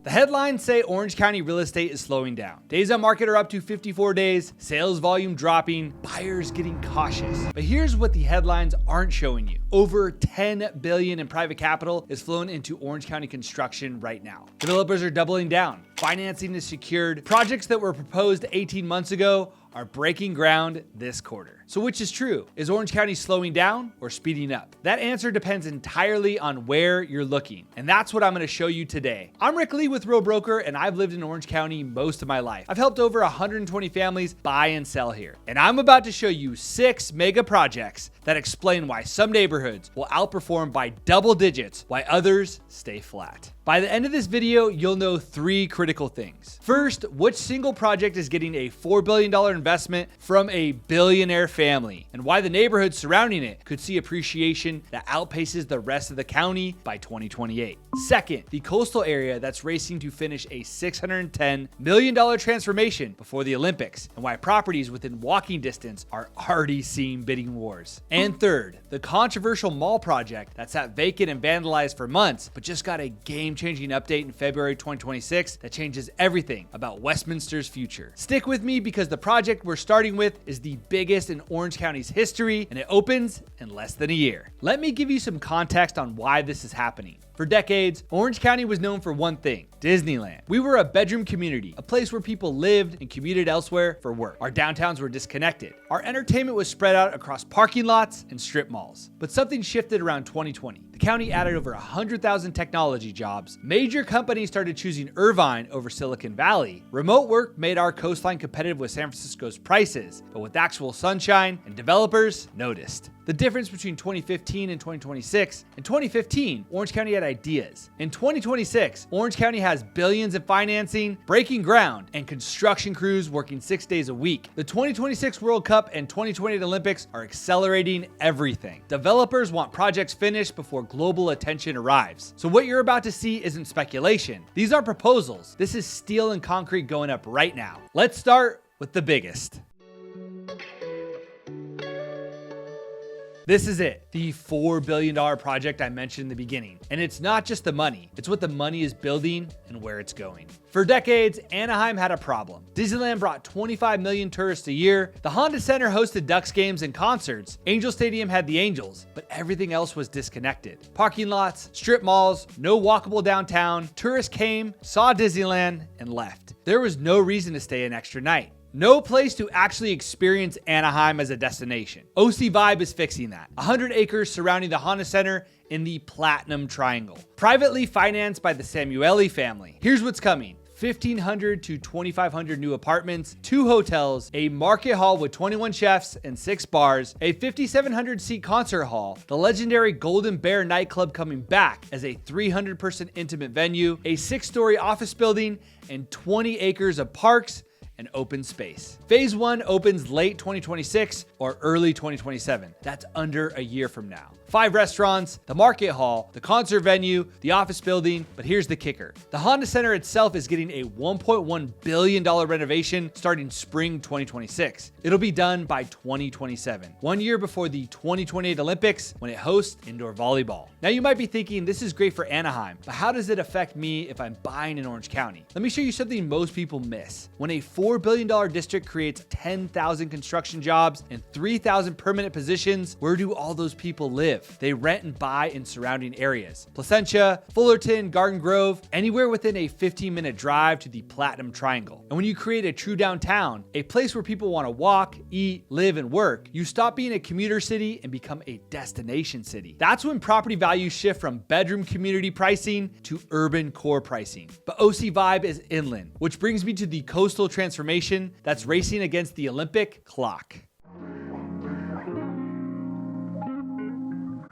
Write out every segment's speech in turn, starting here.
The headlines say Orange County real estate is slowing down. Days on market are up to 54 days, sales volume dropping, buyers getting cautious. But here's what the headlines aren't showing you. Over $10 billion in private capital is flowing into Orange County construction right now. Developers are doubling down. Financing is secured. Projects that were proposed 18 months ago are breaking ground this quarter. So which is true? Is Orange County slowing down or speeding up? That answer depends entirely on where you're looking. And that's what I'm gonna show you today. I'm Rick Lee with Real Broker, and I've lived in Orange County most of my life. I've helped over 120 families buy and sell here. And I'm about to show you 6 mega projects that explain why some neighborhoods will outperform by double digits, while others stay flat. By the end of this video, you'll know 3 critical things. First, which single project is getting a $4 billion investment from a billionaire family, and why the neighborhood surrounding it could see appreciation that outpaces the rest of the county by 2028. Second, the coastal area that's racing to finish a $610 million transformation before the Olympics, and why properties within walking distance are already seeing bidding wars. And third, the controversial mall project that sat vacant and vandalized for months, but just got a game-changing update in February 2026 that changes everything about Westminster's future. Stick with me because the project we're starting with is the biggest in Orange County's history, and it opens in less than a year. Let me give you some context on why this is happening. For decades, Orange County was known for one thing: Disneyland. We were a bedroom community, a place where people lived and commuted elsewhere for work. Our downtowns were disconnected. Our entertainment was spread out across parking lots and strip malls. But something shifted around 2020. The county added over 100,000 technology jobs. Major companies started choosing Irvine over Silicon Valley. Remote work made our coastline competitive with San Francisco's prices, but with actual sunshine, and developers noticed. The difference between 2015 and 2026: in 2015, Orange County had ideas. In 2026, Orange County has billions in financing, breaking ground, and construction crews working 6 days a week. The 2026 World Cup and 2028 Olympics are accelerating everything. Developers want projects finished before global attention arrives. So what you're about to see isn't speculation. These are proposals. This is steel and concrete going up right now. Let's start with the biggest. This is it, the $4 billion project I mentioned in the beginning. And it's not just the money, it's what the money is building and where it's going. For decades, Anaheim had a problem. Disneyland brought 25 million tourists a year. The Honda Center hosted Ducks games and concerts. Angel Stadium had the Angels, but everything else was disconnected. Parking lots, strip malls, no walkable downtown. Tourists came, saw Disneyland, and left. There was no reason to stay an extra night. No place to actually experience Anaheim as a destination. OC Vibe is fixing that. 100 acres surrounding the Honda Center in the Platinum Triangle. Privately financed by the Samueli family. Here's what's coming: 1,500 to 2,500 new apartments, 2 hotels, a market hall with 21 chefs and 6 bars, a 5,700 seat concert hall, the legendary Golden Bear nightclub coming back as a 300-person intimate venue, a 6-story office building, and 20 acres of parks and open space. Phase 1 opens late 2026 or early 2027. That's under a year from now. 5 restaurants, the market hall, the concert venue, the office building. But here's the kicker: the Honda Center itself is getting a $1.1 billion renovation starting spring 2026. It'll be done by 2027, 1 year before the 2028 Olympics, when it hosts indoor volleyball. Now you might be thinking, this is great for Anaheim, but how does it affect me if I'm buying in Orange County? Let me show you something most people miss. When a $4 billion district creates 10,000 construction jobs and 3,000 permanent positions, where do all those people live? They rent and buy in surrounding areas. Placentia, Fullerton, Garden Grove, anywhere within a 15-minute drive to the Platinum Triangle. And when you create a true downtown, a place where people want to walk, eat, live, and work, you stop being a commuter city and become a destination city. That's when property values shift from bedroom community pricing to urban core pricing. But OC Vibe is inland, which brings me to the coastal transformation that's racing against the Olympic clock.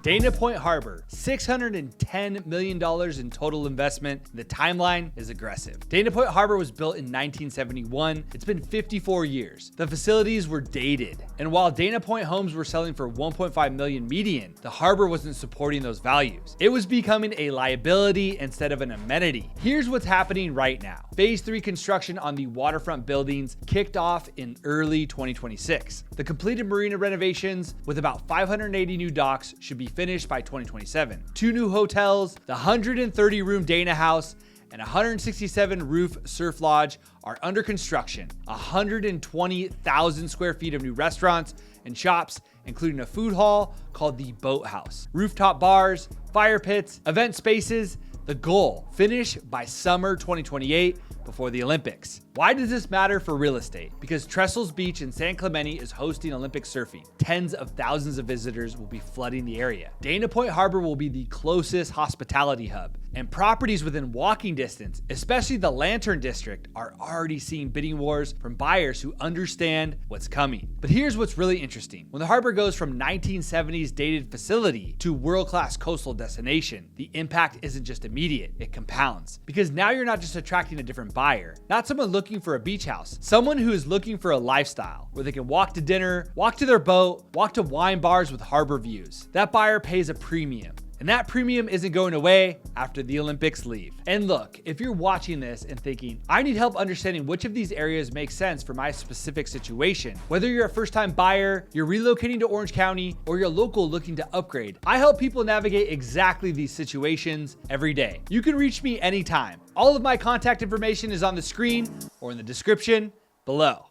Dana Point Harbor, $610 million in total investment. The timeline is aggressive. Dana Point Harbor was built in 1971. It's been 54 years. The facilities were dated. And while Dana Point homes were selling for $1.5 million median, the harbor wasn't supporting those values. It was becoming a liability instead of an amenity. Here's what's happening right now. Phase 3 construction on the waterfront buildings kicked off in early 2026. The completed marina renovations with about 580 new docks should be finished by 2027. 2 new hotels, the 130-room Dana House, and 167 roof surf lodge are under construction. 120,000 square feet of new restaurants and shops, including a food hall called the Boathouse, rooftop bars, fire pits, event spaces. The goal, finish by summer 2028 before the Olympics. Why does this matter for real estate? Because Trestles Beach in San Clemente is hosting Olympic surfing. Tens of thousands of visitors will be flooding the area. Dana Point Harbor will be the closest hospitality hub, and properties within walking distance, especially the Lantern District, are already seeing bidding wars from buyers who understand what's coming. But here's what's really interesting. When the harbor goes from 1970s dated facility to world-class coastal destination, the impact isn't just immediate, it compounds. Because now you're not just attracting a different buyer, not someone looking for a beach house, someone who is looking for a lifestyle where they can walk to dinner, walk to their boat, walk to wine bars with harbor views. That buyer pays a premium. And that premium isn't going away after the Olympics leave. And look, if you're watching this and thinking, I need help understanding which of these areas make sense for my specific situation, whether you're a first-time buyer, you're relocating to Orange County, or you're local looking to upgrade, I help people navigate exactly these situations every day. You can reach me anytime. All of my contact information is on the screen or in the description below.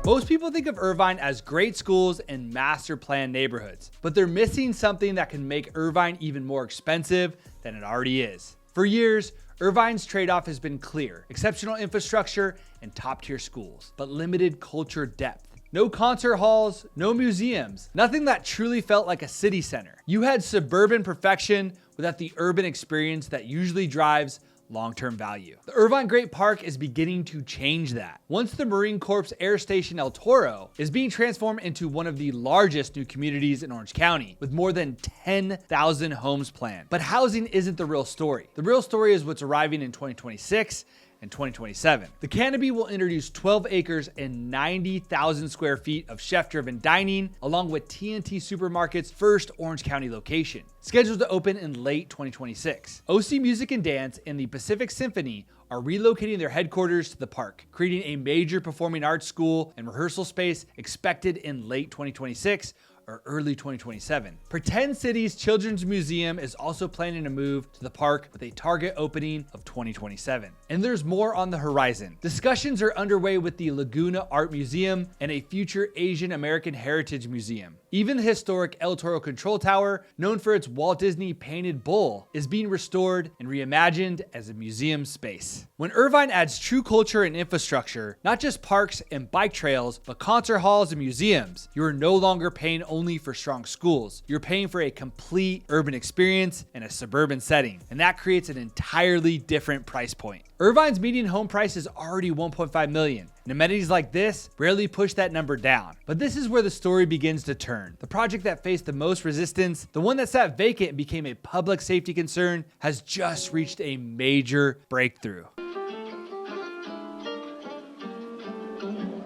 Most people think of Irvine as great schools and master plan neighborhoods, but they're missing something that can make Irvine even more expensive than it already is. For years, Irvine's trade-off has been clear: exceptional infrastructure and top-tier schools, but limited culture depth. No concert halls, no museums, nothing that truly felt like a city center. You had suburban perfection without the urban experience that usually drives long-term value. The Irvine Great Park is beginning to change that. Once the Marine Corps Air Station El Toro is being transformed into one of the largest new communities in Orange County, with more than 10,000 homes planned. But housing isn't the real story. The real story is what's arriving in 2026 and 2027. The Canopy will introduce 12 acres and 90,000 square feet of chef-driven dining, along with TNT Supermarket's first Orange County location, scheduled to open in late 2026. OC Music and Dance and the Pacific Symphony are relocating their headquarters to the park, creating a major performing arts school and rehearsal space expected in late 2026 or early 2027. Pretend City's Children's Museum is also planning to move to the park with a target opening of 2027. And there's more on the horizon. Discussions are underway with the Laguna Art Museum and a future Asian American Heritage Museum. Even the historic El Toro Control Tower, known for its Walt Disney painted bull, is being restored and reimagined as a museum space. When Irvine adds true culture and infrastructure, not just parks and bike trails, but concert halls and museums, you are no longer paying only for strong schools. You're paying for a complete urban experience in a suburban setting, and that creates an entirely different price point. Irvine's median home price is already $1.5 million, and amenities like this rarely push that number down. But this is where the story begins to turn. The project that faced the most resistance, the one that sat vacant and became a public safety concern, has just reached a major breakthrough.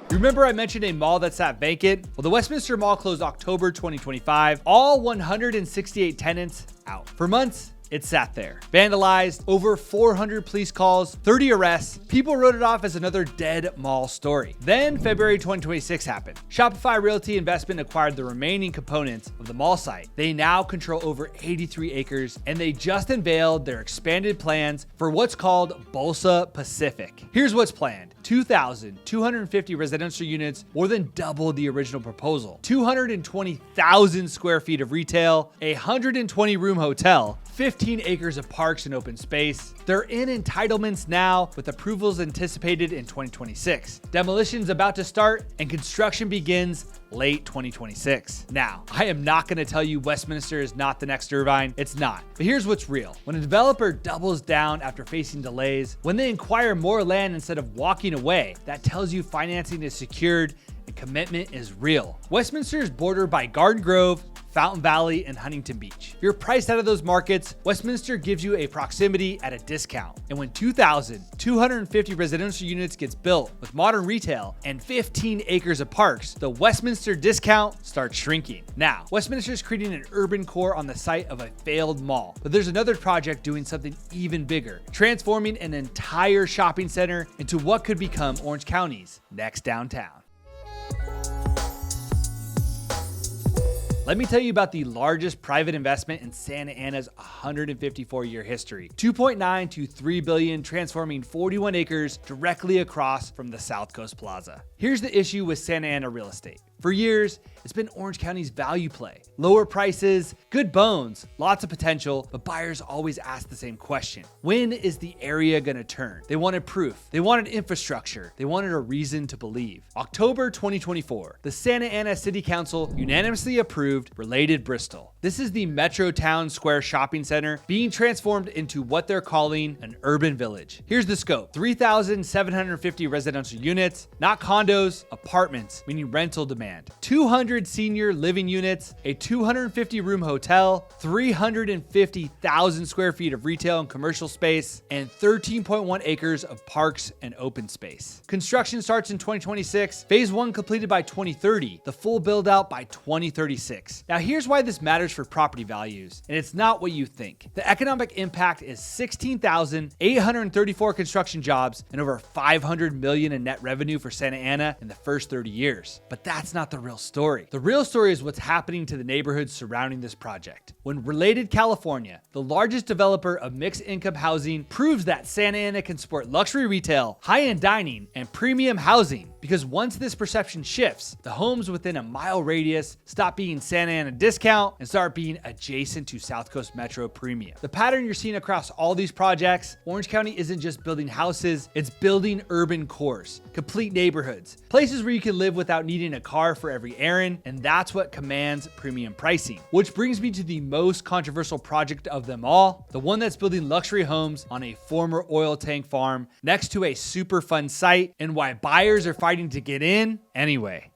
Remember I mentioned a mall that sat vacant? Well, the Westminster Mall closed October 2025. All 168 tenants out. For months, it sat there. Vandalized, over 400 police calls, 30 arrests. People wrote it off as another dead mall story. Then February 2026 happened. Shopify Realty Investment acquired the remaining components of the mall site. They now control over 83 acres, and they just unveiled their expanded plans for what's called Bolsa Pacific. Here's what's planned: 2,250 residential units, more than double the original proposal. 220,000 square feet of retail, a 120-room hotel, 15 acres of parks and open space. They're in entitlements now, with approvals anticipated in 2026. Demolition's about to start, and construction begins late 2026. Now, I am not going to tell you Westminster is not the next Irvine. It's not. But here's what's real. When a developer doubles down after facing delays, when they acquire more land instead of walking away, that tells you financing is secured and commitment is real. Westminster is bordered by Garden Grove, Fountain Valley, and Huntington Beach. If you're priced out of those markets, Westminster gives you a proximity at a discount. And when 2,250 residential units gets built with modern retail and 15 acres of parks, the Westminster discount starts shrinking. Now, Westminster is creating an urban core on the site of a failed mall, but there's another project doing something even bigger, transforming an entire shopping center into what could become Orange County's next downtown. Let me tell you about the largest private investment in Santa Ana's 154-year history. $2.9 to $3 billion, transforming 41 acres directly across from the South Coast Plaza. Here's the issue with Santa Ana real estate. For years, it's been Orange County's value play. Lower prices, good bones, lots of potential, but buyers always ask the same question. When is the area gonna turn? They wanted proof. They wanted infrastructure. They wanted a reason to believe. October 2024, the Santa Ana City Council unanimously approved Related Bristol. This is the Metro Town Square shopping center being transformed into what they're calling an urban village. Here's the scope: 3,750 residential units, not condos, apartments, meaning rental demand. 200 senior living units, a 250-room hotel, 350,000 square feet of retail and commercial space, and 13.1 acres of parks and open space. Construction starts in 2026, phase 1 completed by 2030, the full build out by 2036. Now here's why this matters for property values, and it's not what you think. The economic impact is 16,834 construction jobs and over $500 million in net revenue for Santa Ana in the first 30 years. But that's not the real story. The real story is what's happening to the neighborhoods surrounding this project. When Related California, the largest developer of mixed income housing, proves that Santa Ana can support luxury retail, high-end dining, and premium housing, because once this perception shifts, the homes within a mile radius stop being Santa Ana discount and start being adjacent to South Coast Metro premium. The pattern you're seeing across all these projects, Orange County isn't just building houses, it's building urban cores, complete neighborhoods, places where you can live without needing a car for every errand, and that's what commands premium pricing. Which brings me to the most controversial project of them all, the one that's building luxury homes on a former oil tank farm next to a super fun site, and why buyers are fighting to get in anyway.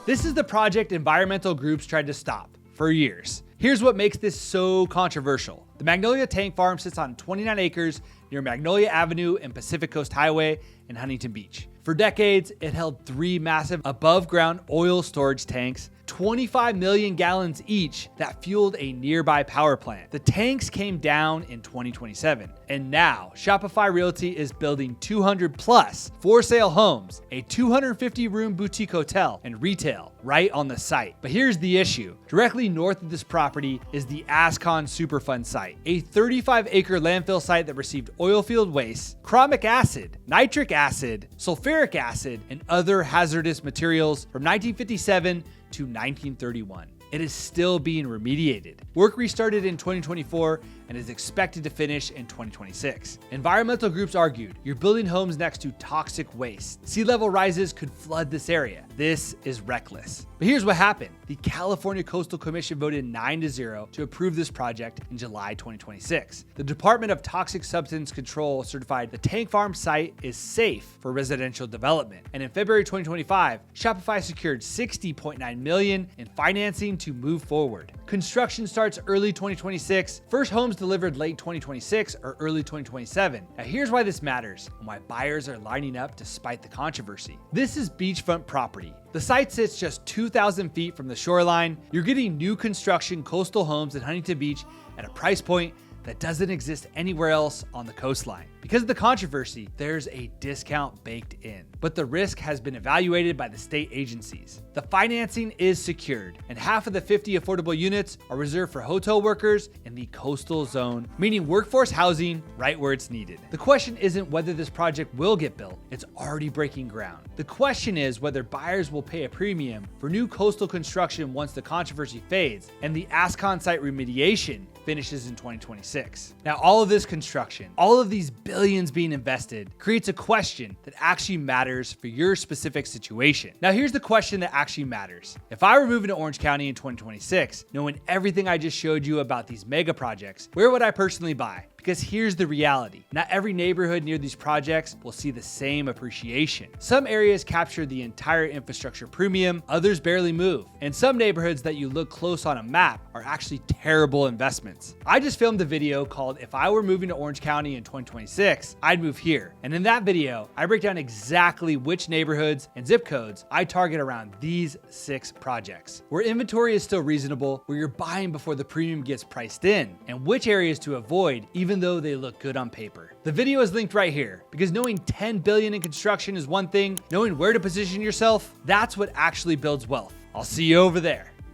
This is the project environmental groups tried to stop for years. Here's what makes this so controversial. The Magnolia tank farm sits on 29 acres near Magnolia Avenue and Pacific Coast Highway in Huntington Beach. For decades, it held 3 massive above-ground oil storage tanks, 25 million gallons each, that fueled a nearby power plant. The tanks came down in 2027, and now Shopify Realty is building 200 plus for-sale homes, a 250-room boutique hotel, and retail right on the site. But here's the issue. Directly north of this property is the Ascon Superfund site, a 35-acre landfill site that received oil field waste, chromic acid, nitric acid, sulfuric acid, and other hazardous materials from 1957 to 1931. It is still being remediated. Work restarted in 2024 and is expected to finish in 2026. Environmental groups argued, you're building homes next to toxic waste. Sea level rises could flood this area. This is reckless. But here's what happened. The California Coastal Commission voted 9-0 to approve this project in July 2026. The Department of Toxic Substance Control certified the tank farm site is safe for residential development. And in February 2025, Shopify secured $60.9 million in financing to move forward. Construction starts early 2026. First homes delivered late 2026 or early 2027. Now here's why this matters and why buyers are lining up despite the controversy. This is beachfront property. The site sits just 2,000 feet from the shoreline. You're getting new construction coastal homes in Huntington Beach at a price point that doesn't exist anywhere else on the coastline. Because of the controversy, there's a discount baked in, but the risk has been evaluated by the state agencies. The financing is secured, and half of the 50 affordable units are reserved for hotel workers in the coastal zone, meaning workforce housing right where it's needed. The question isn't whether this project will get built, it's already breaking ground. The question is whether buyers will pay a premium for new coastal construction once the controversy fades and the Ascon site remediation finishes in 2026. Now, all of this construction, all of these billions being invested, creates a question that actually matters for your specific situation. Now, here's the question that actually matters. If I were moving to Orange County in 2026, knowing everything I just showed you about these mega projects, where would I personally buy? Because here's the reality. Not every neighborhood near these projects will see the same appreciation. Some areas capture the entire infrastructure premium, others barely move. And some neighborhoods that you look close on a map are actually terrible investments. I just filmed a video called If I Were Moving to Orange County in 2026, I'd Move Here. And in that video, I break down exactly which neighborhoods and zip codes I target around these 6 projects, where inventory is still reasonable, where you're buying before the premium gets priced in, and which areas to avoid even even though they look good on paper. The video is linked right here, because knowing 10 billion in construction is one thing, knowing where to position yourself, that's what actually builds wealth. I'll see you over there.